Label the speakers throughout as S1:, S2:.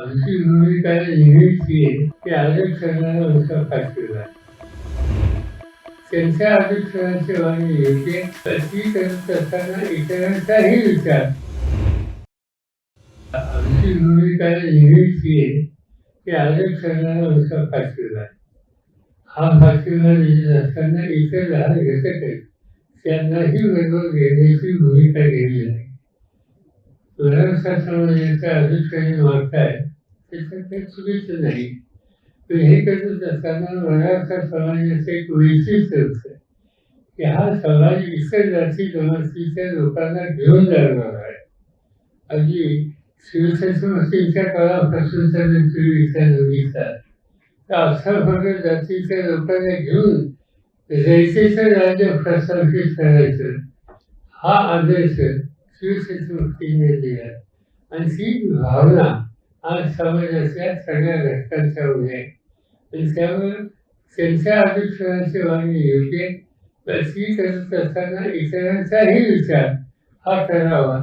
S1: आमची भूमिका नेहमीच ही आहे की आरक्षणाला उलटा फाशीला. त्यांच्या आरक्षणाची मागणी योग्य ती करत असताना इतरांचाही विचार. आमची भूमिका नेहमीच ही आहे की आरक्षणाला उलटा फाशीला. हा फाशीला देत असताना इतर लहान घटक आहेत त्यांनाही बरोबर घेण्याची भूमिका घेतली आहे. मराठा समाजाच्या आरक्षण मागताय त्याचं काही चुकीचं नाही. पण हे करत असताना मराठा समाजाचं एक वैशिष्ट्य होतं की हा समाज इतर जाती जमातीच्या लोकांना घेऊन जाणार आहे. अगदी शिवछत्रपतींच्या काळापासून जर तुम्ही विचार बघितला तर असा भागात जातीच्या लोकांना घेऊन रयतेचं राज्य प्रस्थापित करायचं हा आदेश शिवछत्रपतींनी दिला. आणि ती भावना आज समाजातल्या सगळ्या घटकांच्या उभ्या आहे. आणि त्यामुळे त्यांच्या आरक्षणाची मागणी योग्य ती करत असताना इतरांचाही विचार हा करावा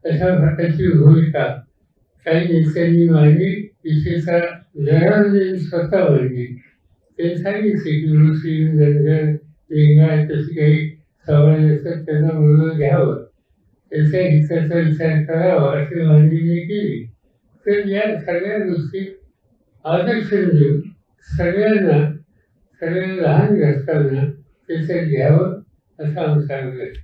S1: अशा प्रकारची भूमिका काही नेत्यांनी मांडली. विशेषतः जनार्दन स्वतः मांडली. ते सांगितले की मुस्लिम धनगर लिंगायत तशी काही समाज असतात त्यांना बरोबर घ्यावं, त्याच्या हिताचा विचार करावा अशी मांडणी केली. तर या सगळ्या गोष्टी आरक्षण देऊन सगळ्या लहान घटकांना त्याच्यात घ्यावं असं आमचं सांगत.